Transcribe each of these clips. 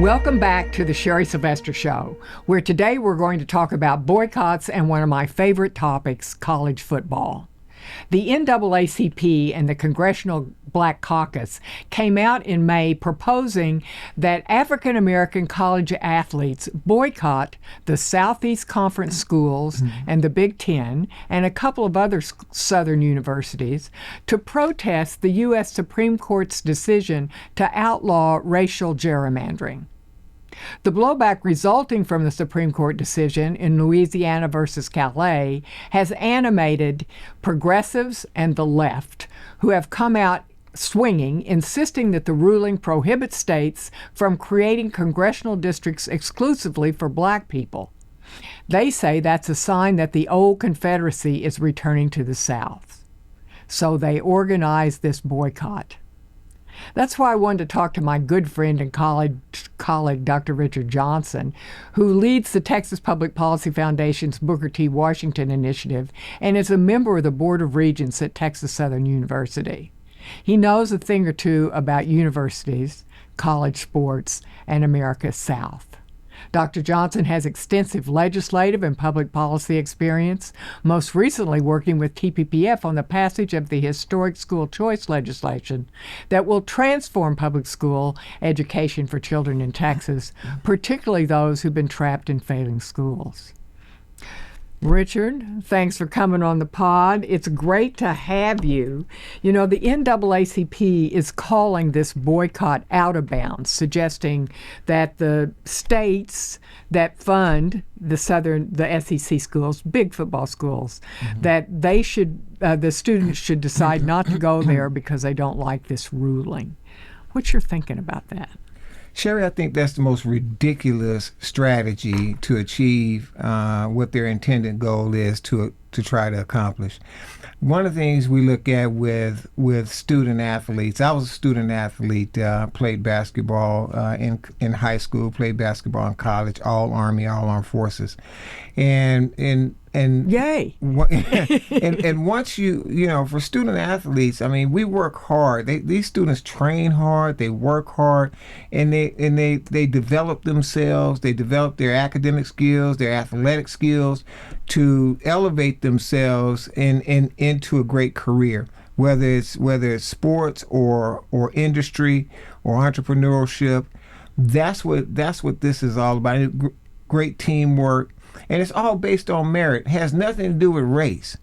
Welcome back to the Sherry Sylvester Show, where today we're going to talk about boycotts and one of my favorite topics, college football. The NAACP and the Congressional Black Caucus came out in May proposing that African American college athletes boycott the Southeast Conference schools and the Big Ten and a couple of other southern universities to protest the U.S. Supreme Court's decision to outlaw racial gerrymandering. The blowback resulting from the Supreme Court decision in Louisiana versus Callais has animated progressives and the left, who have come out swinging, insisting that the ruling prohibits states from creating congressional districts exclusively for black people. They say that's a sign that the old Confederacy is returning to the South. So they organize this boycott. That's why I wanted to talk to my good friend and colleague, Dr. Richard Johnson, who leads the Texas Public Policy Foundation's Booker T. Washington Initiative and is a member of the Board of Regents at Texas Southern University. He knows a thing or two about universities, college sports, and America's South. Dr. Johnson has extensive legislative and public policy experience, most recently working with TPPF on the passage of the historic school choice legislation that will transform public school education for children in Texas, particularly those who've been trapped in failing schools. Richard, thanks for coming on the pod. It's great to have you. You know, the NAACP is calling this boycott out of bounds, suggesting that the states that fund the SEC schools, big football schools, that they should, the students should decide not to go there because they don't like this ruling. What's your thinking about that? Sherry, I think that's the most ridiculous strategy to achieve what their intended goal is to try to accomplish. One of the things we look at with student athletes, I was a student athlete, played basketball in high school, played basketball in college, all Army, all Armed Forces. And yay! and once you know, for student athletes, I mean, we work hard. These students train hard, they work hard, and they develop themselves. They develop their academic skills, their athletic skills, to elevate themselves into a great career. Whether it's sports or industry or entrepreneurship, that's what this is all about. Great teamwork. And it's all based on merit. It has nothing to do with race.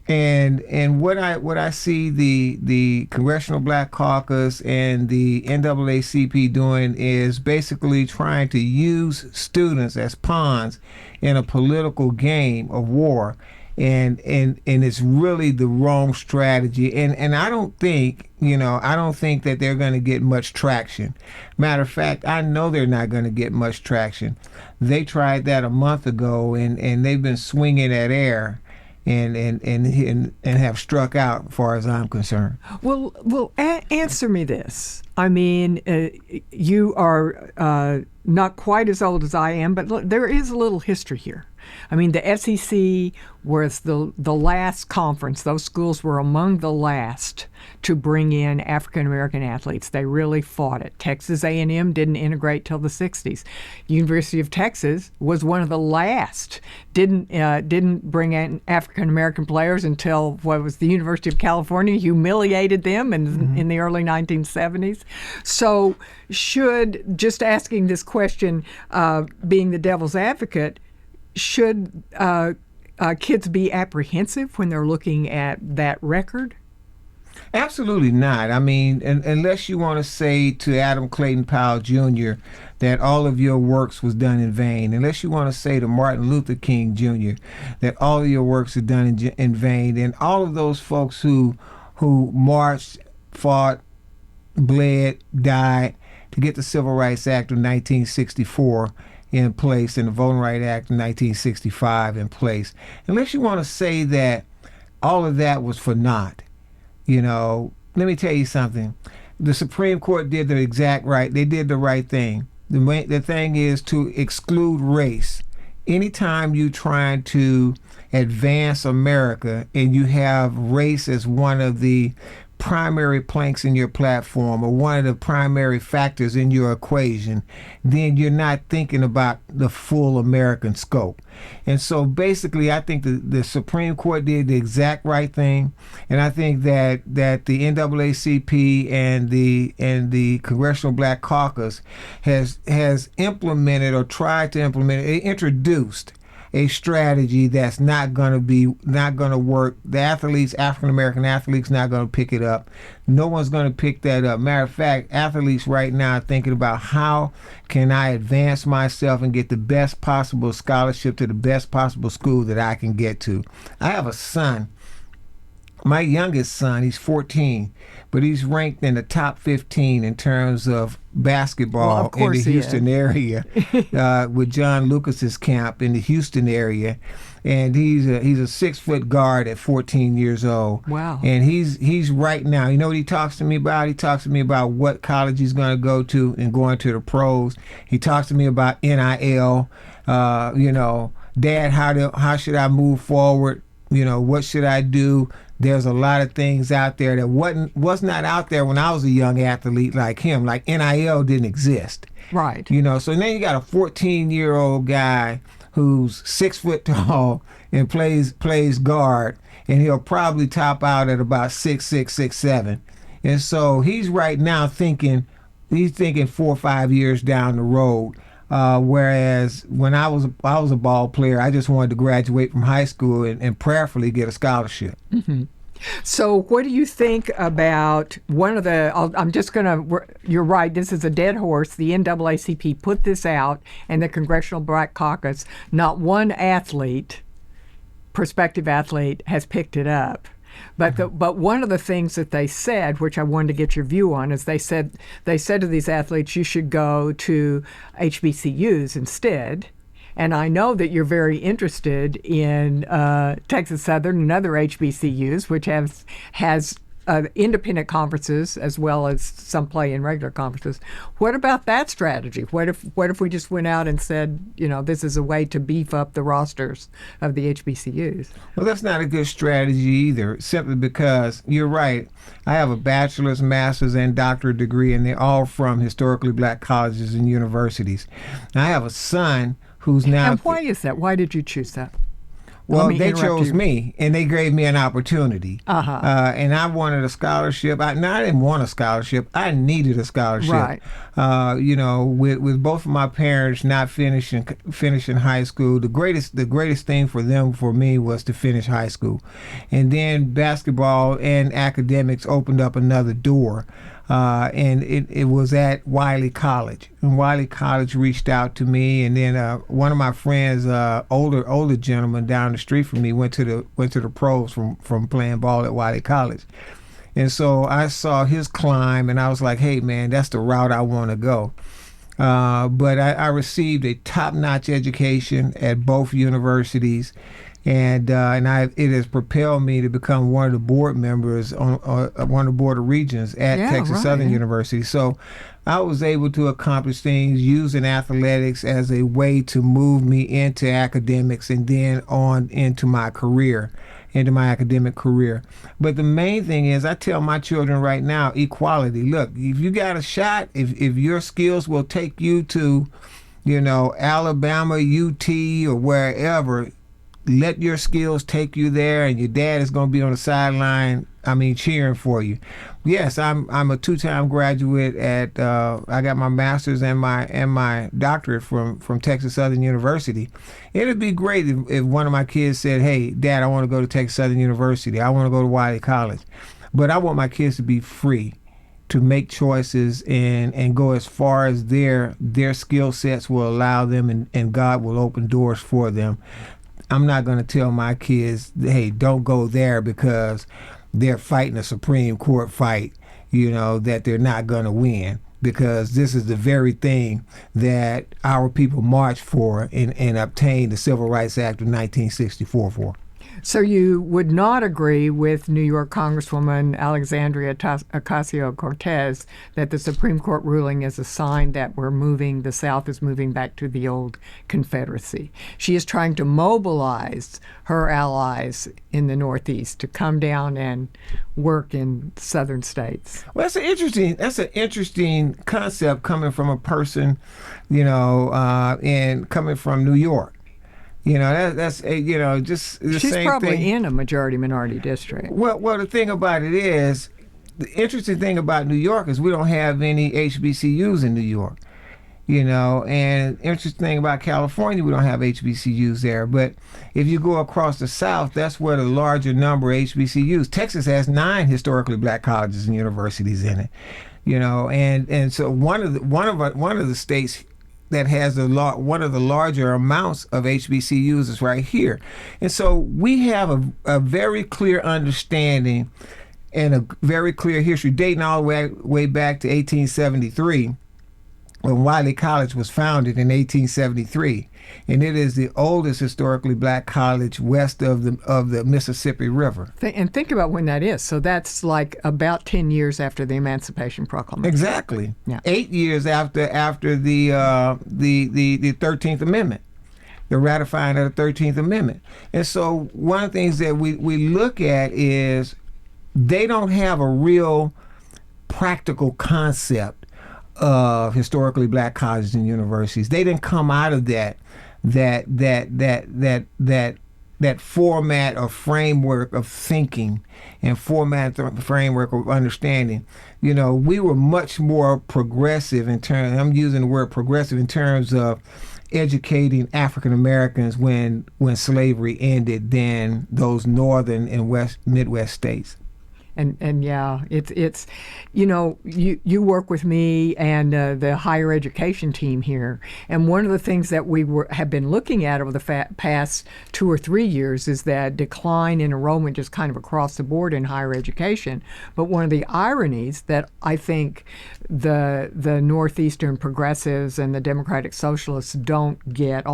And what I see the Congressional Black Caucus and the NAACP doing is basically trying to use students as pawns in a political game of war. And it's really the wrong strategy. And I don't think that they're going to get much traction. Matter of fact, I know they're not going to get much traction. They tried that a month ago, and they've been swinging at air, and have struck out, as far as I'm concerned. Well, answer me this. I mean, you are not quite as old as I am, but look, there is a little history here. I mean, the SEC was the last conference. Those schools were among the last to bring in African-American athletes. They really fought it. Texas A&M didn't integrate till the 60s. University of Texas was one of the last. Didn't bring in African-American players until, the University of California humiliated them in the early 1970s. So just asking this question, being the devil's advocate, should kids be apprehensive when they're looking at that record? Absolutely not. I mean, unless you want to say to Adam Clayton Powell Jr. that all of your works was done in vain, unless you want to say to Martin Luther King Jr. that all of your works are done in vain, and all of those folks who marched, fought, bled, died to get the Civil Rights Act of 1964 in place and the Voting Rights Act of 1965 in place, unless you want to say that all of that was for naught. You know, let me tell you something. The Supreme Court did the exact right. They did the right thing. The thing is to exclude race. Anytime you trying to advance America and you have race as one of the primary planks in your platform or one of the primary factors in your equation, then you're not thinking about the full American scope. And so basically, I think the Supreme Court did the exact right thing, and I think that the NAACP and the Congressional Black Caucus has implemented or tried to implement, introduced a strategy that's not going to work. The athletes, African American athletes, not going to pick it up. No one's going to pick that up. Matter of fact, athletes right now are thinking about how can I advance myself and get the best possible scholarship to the best possible school that I can get to. I have a son. My youngest son, he's 14, but he's ranked in the top 15 in terms of basketball in the Houston area with John Lucas's camp in the Houston area. And he's a 6-foot guard at 14 years old. Wow. And he's right now, you know what he talks to me about? He talks to me about what college he's going to go to and going to the pros. He talks to me about NIL, Dad, how should I move forward? What should I do? There's a lot of things out there that was not out there when I was a young athlete like him. Like NIL didn't exist. Right. So then you got a 14-year-old guy who's 6 foot tall and plays guard, and he'll probably top out at about 6'6", 6'7". And so he's right now thinking 4 or 5 years down the road. Whereas when I was a ball player, I just wanted to graduate from high school and prayerfully get a scholarship. Mm-hmm. So what do you think about one of the, you're right, this is a dead horse. The NAACP put this out, and the Congressional Black Caucus, not one prospective athlete, has picked it up. But one of the things that they said, which I wanted to get your view on, is they said to these athletes, you should go to HBCUs instead. And I know that you're very interested in Texas Southern and other HBCUs, which has independent conferences as well as some play in regular conferences. What about that strategy? What if we just went out and said, this is a way to beef up the rosters of the HBCUs? Well, that's not a good strategy either, simply because you're right. I have a bachelor's, master's, and doctorate degree, and they're all from historically black colleges and universities. Now, I have a son who's now... And why is that? Why did you choose that? Well, they chose me, and they gave me an opportunity. And I wanted a scholarship. I didn't want a scholarship. I needed a scholarship. Right. With both of my parents not finishing high school, the greatest thing for me was to finish high school. And then basketball and academics opened up another door. And it was at Wiley College, and Wiley College reached out to me, and then one of my friends, older gentleman down the street from me, went to the pros from playing ball at Wiley College, and so I saw his climb, and I was like, hey man, that's the route I want to go. But I received a top-notch education at both universities. And it has propelled me to become one of the board members on one of the board of regents at Texas Southern University. So I was able to accomplish things using athletics as a way to move me into academics and then on into my academic career. But the main thing is, I tell my children right now, equality. Look, if you got a shot, if your skills will take you to, Alabama, UT, or wherever, let your skills take you there, and your dad is going to be on the sideline, cheering for you. Yes, I'm a 2-time graduate at I got my master's and my doctorate from Texas Southern University. It'd be great if one of my kids said, hey, Dad, I want to go to Texas Southern University. I want to go to Wiley College. But I want my kids to be free to make choices and go as far as their skill sets will allow them, and God will open doors for them. I'm not going to tell my kids, hey, don't go there because they're fighting a Supreme Court fight, that they're not going to win, because this is the very thing that our people marched for and obtained the Civil Rights Act of 1964 for. So you would not agree with New York Congresswoman Alexandria Ocasio-Cortez that the Supreme Court ruling is a sign that the South is moving back to the old Confederacy. She is trying to mobilize her allies in the Northeast to come down and work in southern states. Well, that's an interesting concept coming from a person, and coming from New York. That's just the She's same probably thing. in a majority-minority district. Well, the thing about it is, the interesting thing about New York is we don't have any HBCUs in New York. And interesting thing about California, we don't have HBCUs there. But if you go across the South, that's where the larger number of HBCUs. Texas has 9 historically black colleges and universities in it. And so one of the states that has one of the larger amounts of HBCUs is right here. And so we have a very clear understanding and a very clear history dating all the way back to 1873 when Wiley College was founded in 1873. And it is the oldest historically black college west of the Mississippi River. And think about when that is. So that's like about 10 years after the Emancipation Proclamation. Exactly. Yeah. 8 years after the 13th Amendment, the ratifying of the 13th Amendment. And so one of the things that we look at is they don't have a real practical concept of historically black colleges and universities. They didn't come out of that format or framework of thinking and framework of understanding. We were much more progressive I'm using the word progressive in terms of educating African Americans when slavery ended than those northern and Midwest states. And yeah, it's you work with me and the higher education team here, and one of the things that we have been looking at over the past 2 or 3 years is that decline in enrollment just kind of across the board in higher education. But one of the ironies that I think the Northeastern progressives and the Democratic Socialists don't get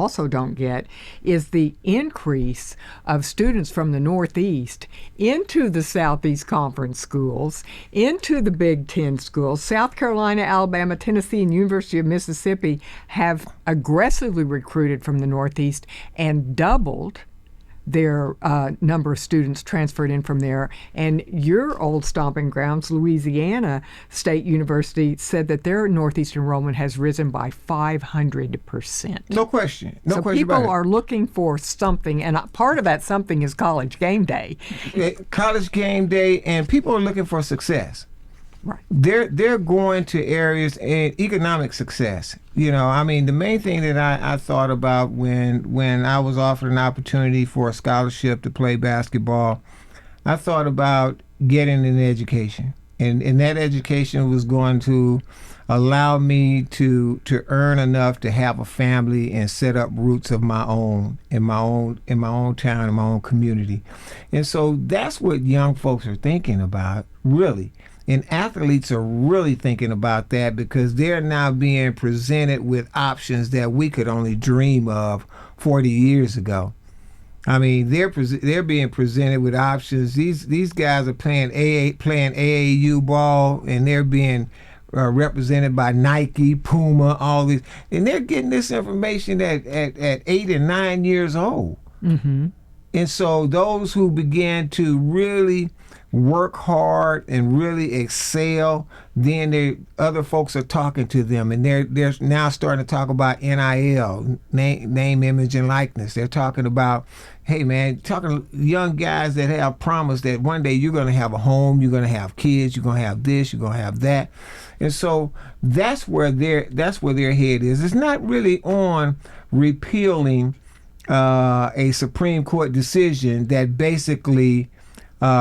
is the increase of students from the Northeast into the Southeast Conference schools, into the Big Ten schools. South Carolina, Alabama, Tennessee, and University of Mississippi have aggressively recruited from the Northeast and doubled their number of students transferred in from there. And your old stomping grounds, Louisiana State University, said that their Northeast enrollment has risen by 500%. No question. So people are looking for something, and part of that something is college game day. College game day, and people are looking for success. Right. They're going to areas in economic success. The main thing that I thought about when I was offered an opportunity for a scholarship to play basketball, I thought about getting an education. And that education was going to allow me to earn enough to have a family and set up roots of my own in my own town, in my own community. And so that's what young folks are thinking about, really. And athletes are really thinking about that because they're now being presented with options that we could only dream of 40 years ago. They're being presented with options. These guys are playing AAU ball, and they're being represented by Nike, Puma, all these, and they're getting this information at 8 and 9 years old. Mm-hmm. And so those who begin to really work hard and really excel, then other folks are talking to them, and they're now starting to talk about NIL, name, image, and likeness. They're talking about, hey man, talking to young guys that have promised that one day you're going to have a home, you're going to have kids, you're going to have this, you're going to have that. And so that's where their head is. It's not really on repealing a Supreme Court decision that basically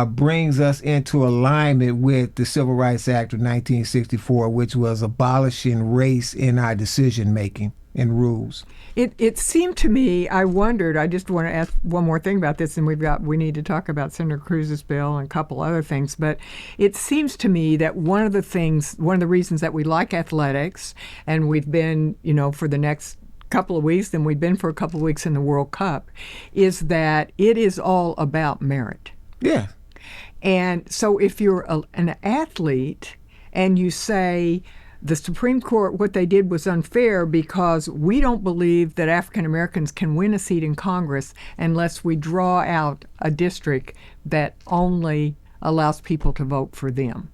brings us into alignment with the Civil Rights Act of 1964, which was abolishing race in our decision making and rules. It seemed to me, I wondered, I just want to ask one more thing about this, and we need to talk about Senator Cruz's bill and a couple other things, but it seems to me that one of the reasons that we like athletics, and we've been, for the next couple of weeks, and we've been for a couple of weeks in the World Cup, is that it is all about merit. Yeah. And so if you're an athlete and you say the Supreme Court, what they did was unfair because we don't believe that African Americans can win a seat in Congress unless we draw out a district that only allows people to vote for them.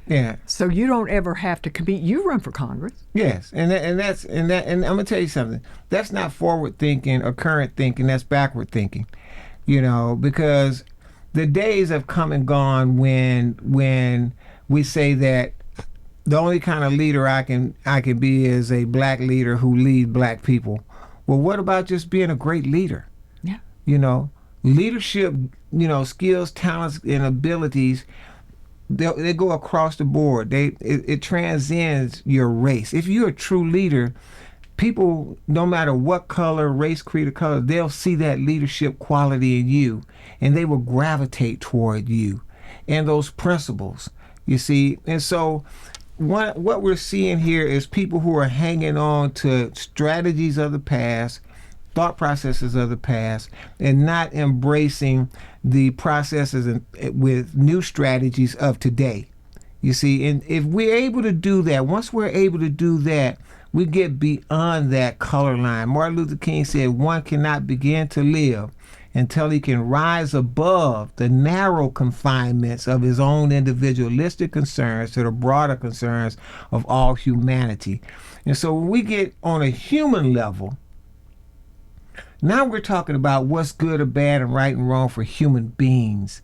Yeah. So you don't ever have to compete. You run for Congress. Yes, and I'm gonna tell you something. That's not forward thinking or current thinking. That's backward thinking. Because the days have come and gone when we say that the only kind of leader I can be is a black leader who leads black people. Well, what about just being a great leader? Yeah. Leadership, skills, talents, and abilities, they go across the board. It transcends your race. If you're a true leader, people, no matter what color, race, creed, or color, they'll see that leadership quality in you, and they will gravitate toward you and those principles, you see. And so what we're seeing here is people who are hanging on to strategies of the past, thought processes of the past, and not embracing the processes with new strategies of today. You see, and if we're able to do that, once we're able to do that, we get beyond that color line. Martin Luther King said one cannot begin to live until he can rise above the narrow confinements of his own individualistic concerns to the broader concerns of all humanity. And so when we get on a human level, now we're talking about what's good or bad and right and wrong for human beings,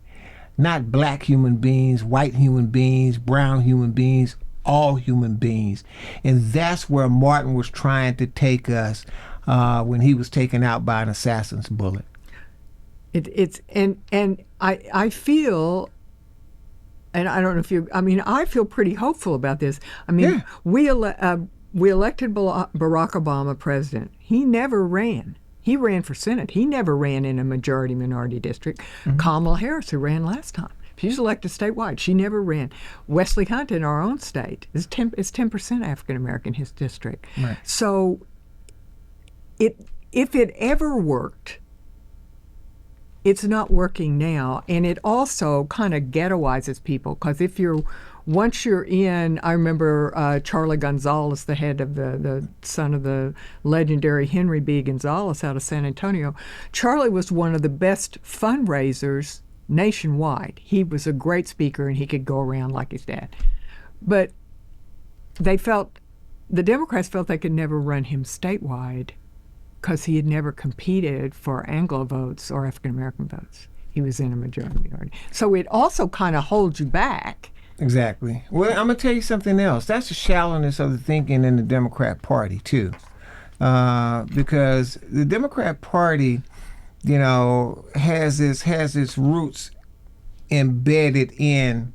not black human beings, white human beings, brown human beings, all human beings. And that's where Martin was trying to take us when he was taken out by an assassin's bullet. I feel, and I don't know if you, I feel pretty hopeful about this. Yeah. we elected Barack Obama president. He never ran. He ran for Senate. He never ran in a majority-minority district. Mm-hmm. Kamala Harris, who ran last time, she was elected statewide. She never ran. Wesley Hunt in our own state is 10% African-American, his district. Right. So if it ever worked, it's not working now. And it also kind of ghettoizes people, because once you're in, I remember Charlie Gonzalez, the head of the son of the legendary Henry B. Gonzalez out of San Antonio. Charlie was one of the best fundraisers nationwide. He was a great speaker, and he could go around like his dad. But the Democrats felt they could never run him statewide because he had never competed for Anglo votes or African American votes. He was in a majority minority. So it also kind of holds you back. Exactly. Well, I'm going to tell you something else. That's the shallowness of the thinking in the Democrat Party, too. Because the Democrat Party, has its roots embedded in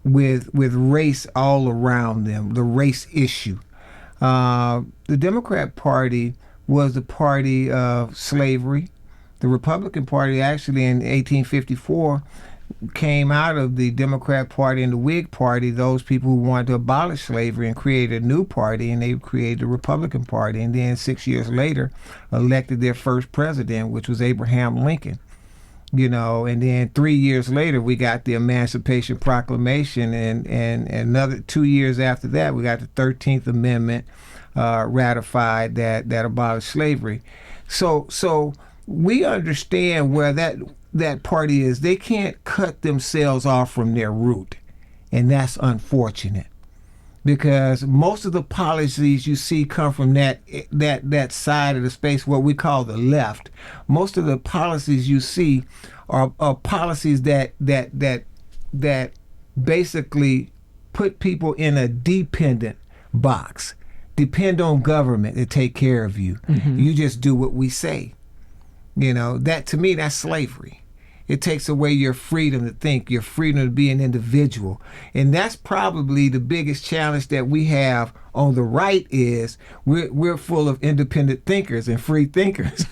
with race all around them, the race issue. The Democrat Party was the party of slavery. The Republican Party actually in 1854 came out of the Democrat Party and the Whig Party, those people who wanted to abolish slavery and create a new party, and they created the Republican Party, and then 6 years later elected their first president, which was Abraham Lincoln. And then 3 years later we got the Emancipation Proclamation, and another 2 years after that we got the 13th Amendment ratified that abolished slavery. So we understand where that party is. They can't cut themselves off from their root, and that's unfortunate, because most of the policies you see come from that side of the space, what we call the left. Most of the policies you see are policies that basically put people in a dependent box. Depend on government to take care of you. Mm-hmm. You just do what we say. That, to me, that's slavery. It takes away your freedom to think, your freedom to be an individual. And that's probably the biggest challenge that we have on the right, is we're full of independent thinkers and free thinkers.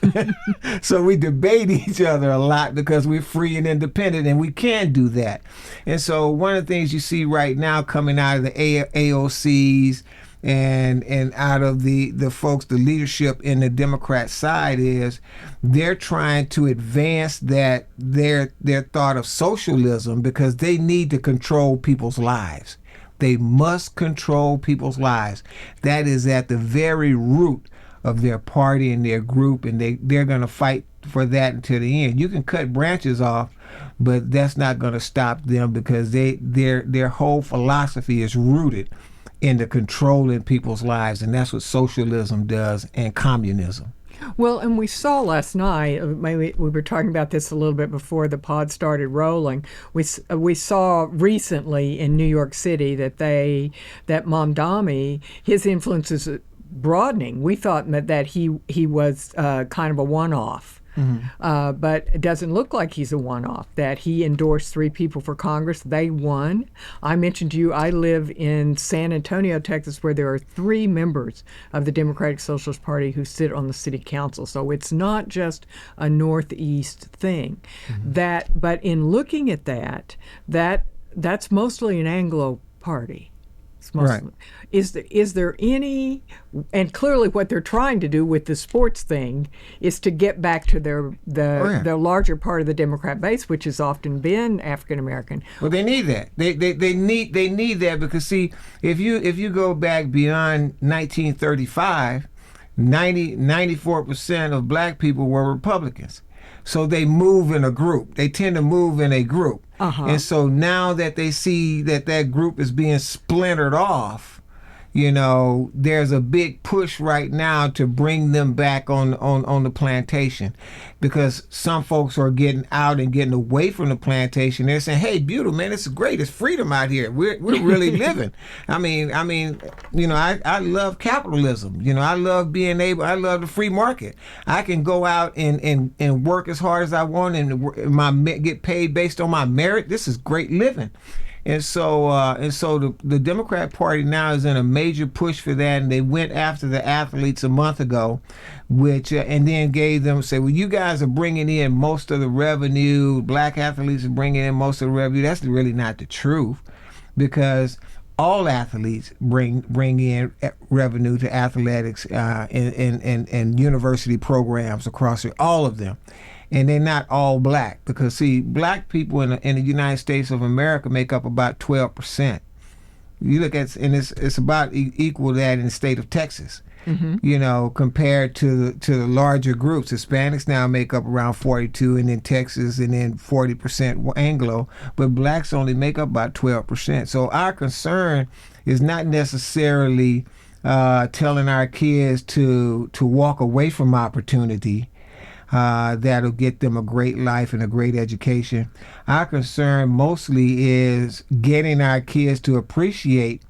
So we debate each other a lot because we're free and independent, and we can do that. And so one of the things you see right now coming out of the AOCs and out of the folks, the leadership in the Democrat side, is they're trying to advance that their thought of socialism, because they need to control people's lives. They must control people's lives. That is at the very root of their party and their group, and they're going to fight for that until the end. You can cut branches off, but that's not going to stop them, because their whole philosophy is rooted into controlling people's lives, and that's what socialism does, and communism. Well, and we saw last night, maybe we were talking about this a little bit before the pod started rolling. We saw recently in New York City that Mamdani, his influence is broadening. We thought that he was kind of a one-off. Mm-hmm. But it doesn't look like he's a one-off, that he endorsed 3 people for Congress. They won. I mentioned to you, I live in San Antonio, Texas, where there are 3 members of the Democratic Socialist Party who sit on the city council. So it's not just a Northeast thing. Mm-hmm. But in looking at that's mostly an Anglo party. Right. Is there any, and clearly what they're trying to do with the sports thing is to get back to the larger part of the Democrat base, which has often been African American. Well, they need that. They need that, because see, if you go back beyond 1935, 94% of black people were Republicans. So they move in a group. They tend to move in a group. Uh-huh. And so now that they see that group is being splintered off, there's a big push right now to bring them back on the plantation, because some folks are getting out and getting away from the plantation. They're saying, "Hey, beautiful man, it's great. It's freedom out here. We're really living." I mean, I love capitalism. I love I love the free market. I can go out and work as hard as I want and get paid based on my merit. This is great living. And so the Democrat Party now is in a major push for that, and they went after the athletes a month ago, which and then gave them, say, well, you guys are bringing in most of the revenue. Black athletes are bringing in most of the revenue. That's really not the truth, because all athletes bring in revenue to athletics and university programs across all of them. And they're not all black, because see, black people in the United States of America make up about 12%. You look at, and it's about equal to that in the state of Texas. Mm-hmm. Compared to the larger groups. Hispanics now make up around 42, and then Texas, and then 40% Anglo, but blacks only make up about 12%. So our concern is not necessarily telling our kids to walk away from opportunity. That'll get them a great life and a great education. Our concern mostly is getting our kids to appreciate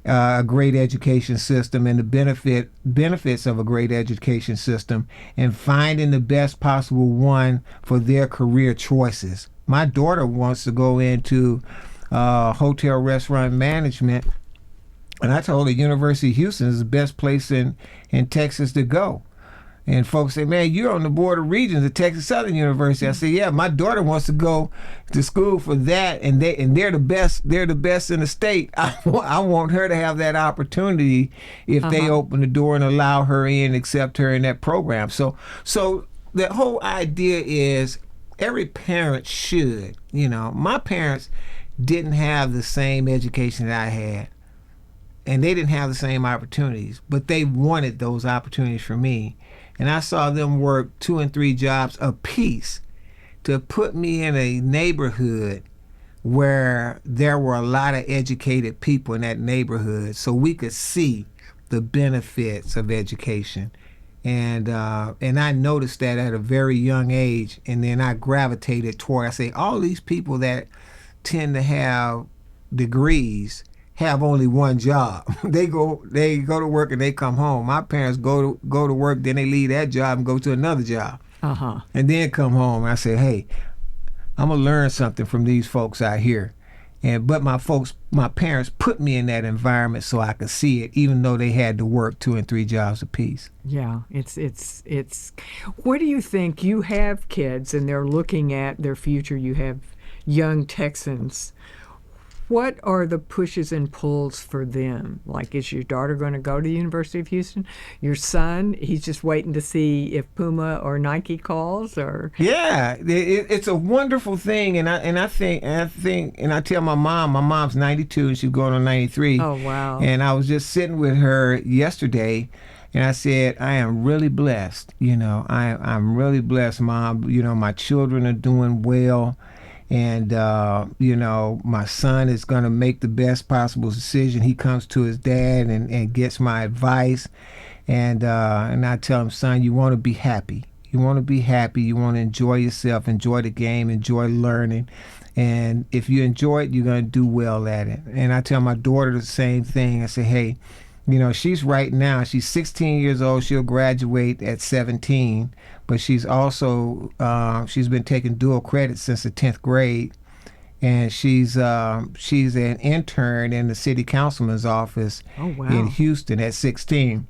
a great education system and the benefits of a great education system, and finding the best possible one for their career choices. My daughter wants to go into hotel restaurant management, and I told her University of Houston is the best place in Texas to go. And folks say, man, you're on the board of Regents at Texas Southern University. I say, yeah, my daughter wants to go to school for that, and they're the best. They're the best in the state. I want her to have that opportunity if they open the door and allow her in, accept her in that program. So the whole idea is every parent should. My parents didn't have the same education that I had, and they didn't have the same opportunities, but they wanted those opportunities for me. And I saw them work 2 and 3 jobs apiece to put me in a neighborhood where there were a lot of educated people in that neighborhood, so we could see the benefits of education. And I noticed that at a very young age, and then I gravitated toward, I say, all these people that tend to have degrees have only one job. They go to work and they come home. My parents go to work, then they leave that job and go to another job, and then come home. And I say, hey, I'm gonna learn something from these folks out here. But my parents put me in that environment so I could see it, even though they had to work 2 and 3 jobs apiece. Yeah, it's. What do you think? You have kids and they're looking at their future. You have young Texans. what are the pushes and pulls for them? Like, is your daughter going to go to the University of Houston? Your son, he's just waiting to see if Puma or Nike calls, or Yeah, it's a wonderful thing, and I think, and I tell my mom. My mom's 92, and she's going on 93. oh wow, And I was just sitting with her yesterday, and I said, I am really blessed. I'm really blessed, Mom. My children are doing well. And, my son is going to make the best possible decision. He comes to his dad and gets my advice. And I tell him, son, you want to be happy. You want to be happy. You want to enjoy yourself, enjoy the game, enjoy learning. And if you enjoy it, you're going to do well at it. And I tell my daughter the same thing. I say, hey, she's right now, she's 16 years old. She'll graduate at 17. But she's also, she's been taking dual credit since the 10th grade. And she's an intern in the city councilman's office in Houston at 16.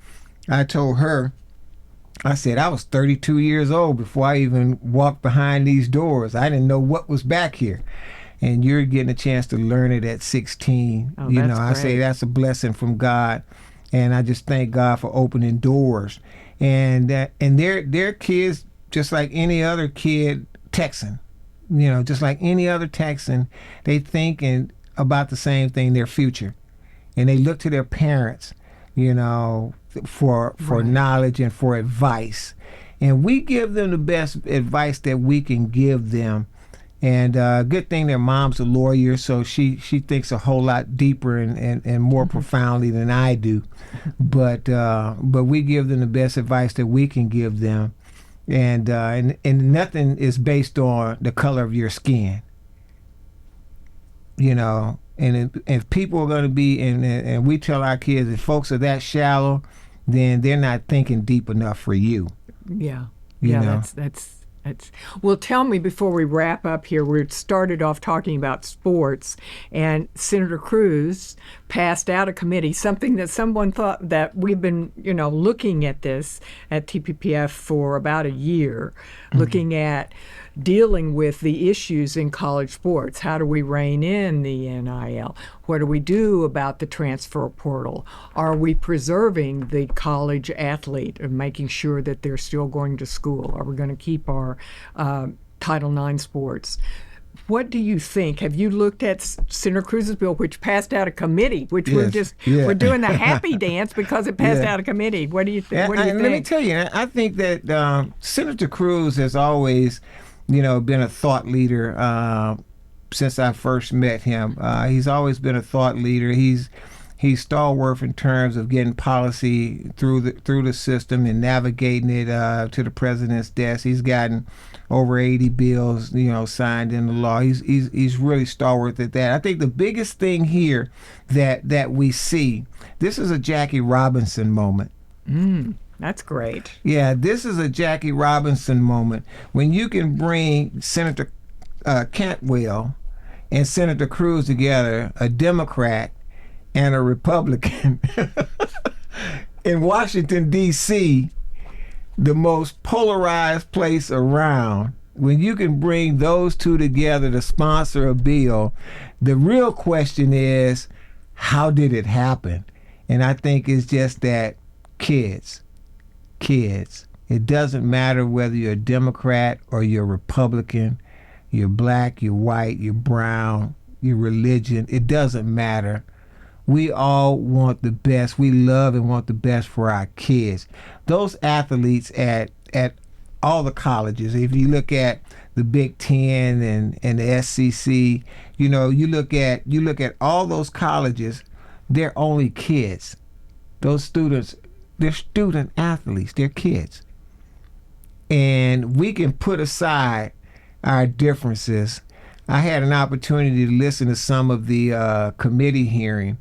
I told her, I said, I was 32 years old before I even walked behind these doors. I didn't know what was back here. And you're getting a chance to learn it at 16. Oh, that's I great. say that's a blessing from God. And I just thank God for opening doors. And they're kids just like any other kid Texan. Just like any other Texan, they thinking about the same thing, their future. And they look to their parents, for knowledge and for advice. And we give them the best advice that we can give them. And good thing their mom's a lawyer, so she thinks a whole lot deeper and more profoundly than I do. But we give them the best advice that we can give them. And nothing is based on the color of your skin. And if people are going to be, and we tell our kids, if folks are that shallow, then they're not thinking deep enough for you. Yeah. You know? That's well, tell me before we wrap up here, we started off talking about sports, and Senator Cruz passed out a committee, something that someone thought that we've been, looking at this at TPPF for about a year, looking at dealing with the issues in college sports. How do we rein in the NIL? What do we do about the transfer portal? Are we preserving the college athlete and making sure that they're still going to school? Are we going to keep our Title IX sports? What do you think? Have you looked at Senator Cruz's bill, which passed out a committee, which we're doing the happy dance because it passed out a committee? What do you think? Let me tell you, I think that Senator Cruz has always been a thought leader since I first met him. He's always been a thought leader. He's stalwart in terms of getting policy through the system and navigating it to the president's desk. He's gotten over 80 bills, signed into law. He's really stalwart at that. I think the biggest thing here that we see, this is a Jackie Robinson moment. That's great. Yeah, this is a Jackie Robinson moment when you can bring Senator Cantwell and Senator Cruz together, a Democrat and a Republican, in Washington, D.C., the most polarized place around. When you can bring those two together to sponsor a bill, the real question is, how did it happen? And I think it's just that kids. It doesn't matter whether you're a Democrat or you're a Republican, you're black, you're white, you're brown, your religion. It doesn't matter. We all want the best. We love and want the best for our kids. Those athletes at all the colleges, if you look at the Big Ten and the SEC, you look at all those colleges, they're only kids. Those students, they're student athletes, they're kids. And we can put aside our differences. I had an opportunity to listen to some of the committee hearing,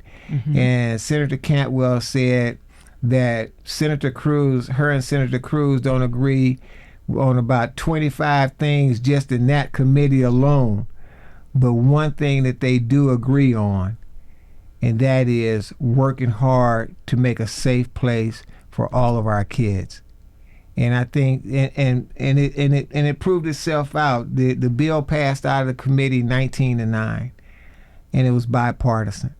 and Senator Cantwell said that her and Senator Cruz don't agree on about 25 things just in that committee alone. But one thing that they do agree on, and that is working hard to make a safe place for all of our kids. And I think, and it proved itself out. The bill passed out of the committee 19-9, and it was bipartisan.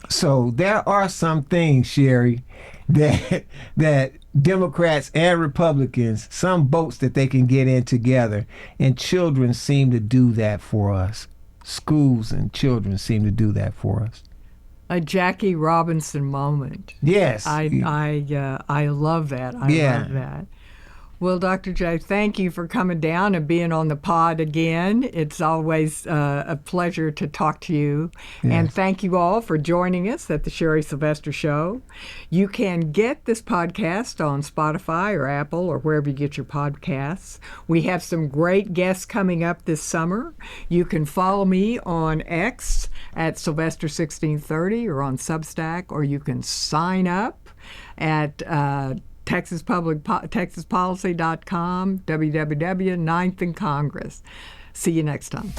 So there are some things, Sherry, that Democrats and Republicans, some boats that they can get in together, and children seem to do that for us. Schools and children seem to do that for us. A Jackie Robinson moment. Yes. I love that. I love that. Well, Dr. J, thank you for coming down and being on the pod again. It's always a pleasure to talk to you. Yes. And thank you all for joining us at the Sherry Sylvester Show. You can get this podcast on Spotify or Apple or wherever you get your podcasts. We have some great guests coming up this summer. You can follow me on X at Sylvester1630 or on Substack, or you can sign up at TexasPolicy.com, www.9th and Congress. See you next time.